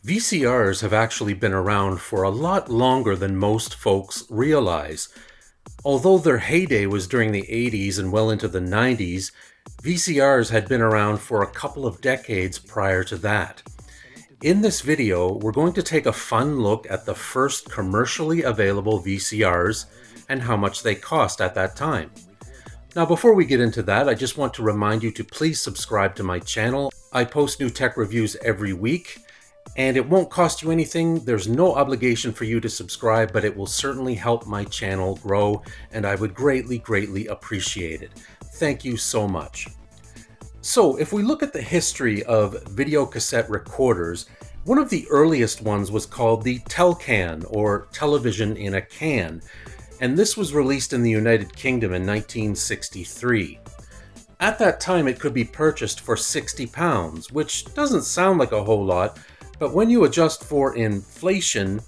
VCRs have actually been around for a lot longer than most folks realize. Although their heyday was during the 80s and well into the 90s, VCRs had been around for a couple of decades prior to that. In this video, we're going to take a fun look at the first commercially available VCRs and how much they cost at that time. Now, before we get into that, I just want to remind you to please subscribe to my channel. I post new tech reviews every week, and it won't cost you anything. There's no obligation for you to subscribe, but it will certainly help my channel grow, and I would greatly appreciate it. Thank you so much. So, if we look at the history of video cassette recorders, one of the earliest ones was called the Telcan, or television in a can, and this was released in the United Kingdom in 1963. At that time, it could be purchased for £60, which doesn't sound like a whole lot, but when you adjust for inflation,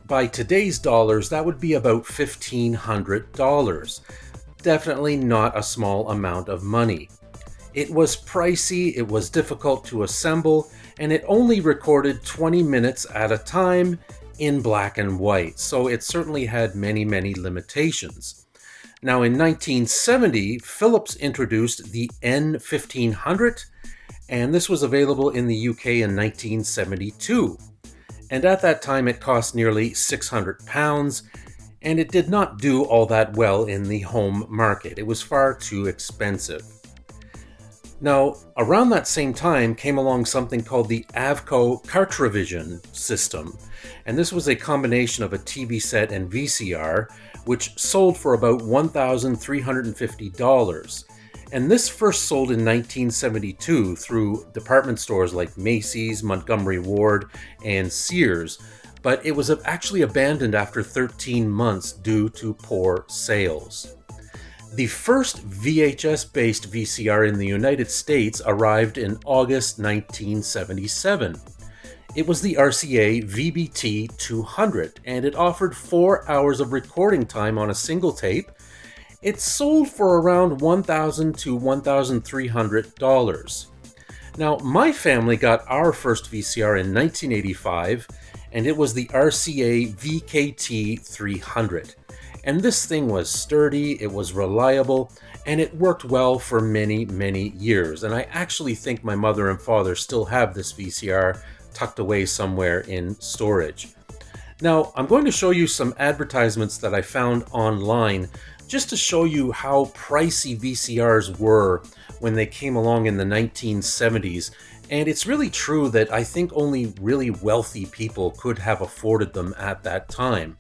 by today's dollars, that would be about $1,500. Definitely not a small amount of money. It was pricey, it was difficult to assemble, and it only recorded 20 minutes at a time in black and white, so it certainly had many limitations. Now in 1970, Philips introduced the N1500, and this was available in the UK in 1972. And at that time it cost nearly £600, and it did not do all that well in the home market. It was far too expensive. Now, around that same time came along something called the Avco Cartravision system, and this was a combination of a TV set and VCR, which sold for about $1,350. And this first sold in 1972 through department stores like Macy's, Montgomery Ward, and Sears, but it was actually abandoned after 13 months due to poor sales. The first VHS-based VCR in the United States arrived in August 1977. It was the RCA VBT-200, and it offered 4 hours of recording time on a single tape. It sold for around $1,000 to $1,300. Now, my family got our first VCR in 1985, and it was the RCA VKT-300. And this thing was sturdy, it was reliable, and it worked well for many years. And I actually think my mother and father still have this VCR tucked away somewhere in storage. Now, I'm going to show you some advertisements that I found online just to show you how pricey VCRs were when they came along in the 1970s. And it's really true that I think only really wealthy people could have afforded them at that time.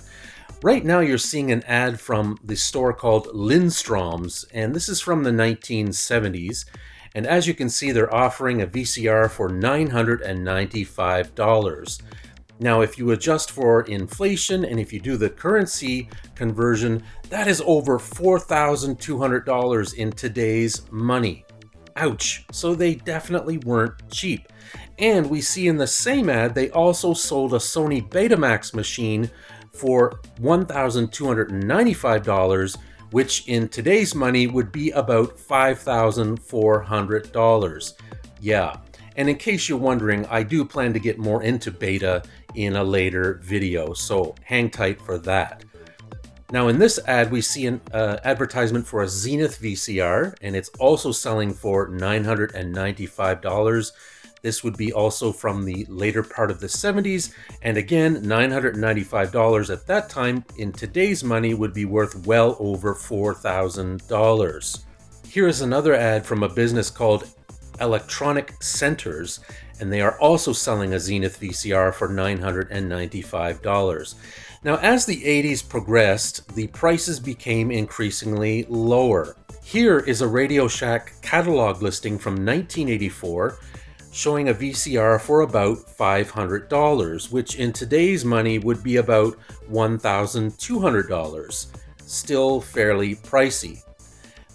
Right now you're seeing an ad from the store called Lindstroms, and this is from the 1970s. And as you can see, they're offering a VCR for $995. Now, if you adjust for inflation and if you do the currency conversion, that is over $4,200 in today's money. Ouch! So they definitely weren't cheap. And we see in the same ad, they also sold a Sony Betamax machine for $1,295, which in today's money would be about $5,400. Yeah, and in case you're wondering, I do plan to get more into beta in a later video, so hang tight for that. Now in this ad, we see an advertisement for a Zenith VCR, and it's also selling for $995. This would be also from the later part of the 70s, and again, $995 at that time in today's money would be worth well over $4,000. Here is another ad from a business called Electronic Centers, and they are also selling a Zenith VCR for $995. Now, as the 80s progressed, the prices became increasingly lower. Here is a Radio Shack catalog listing from 1984, showing a VCR for about $500, which in today's money would be about $1,200. Still fairly pricey.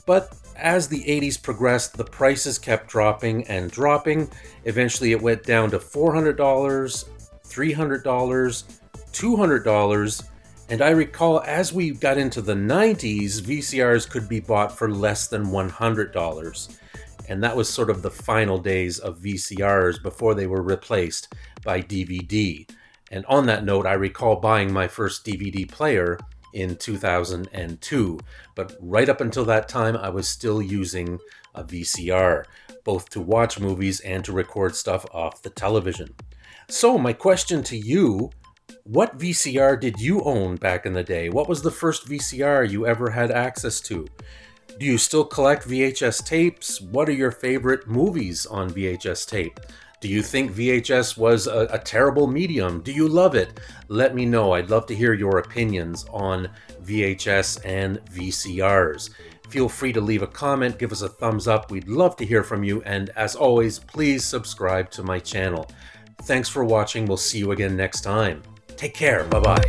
But as the 80s progressed, the prices kept dropping and dropping. Eventually it went down to $400, $300, $200, and I recall as we got into the 90s, VCRs could be bought for less than $100. and that was sort of the final days of VCRs before they were replaced by DVD. And on that note, I recall buying my first DVD player in 2002, but right up until that time, I was still using a VCR, both to watch movies and to record stuff off the television. So my question to you, what VCR did you own back in the day? What was the first VCR you ever had access to? Do you still collect VHS tapes? What are your favorite movies on VHS tape? Do you think VHS was a terrible medium? Do you love it? Let me know. I'd love to hear your opinions on VHS and VCRs. Feel free to leave a comment, give us a thumbs up. We'd love to hear from you. And as always, please subscribe to my channel. Thanks for watching. We'll see you again next time. Take care. Bye-bye.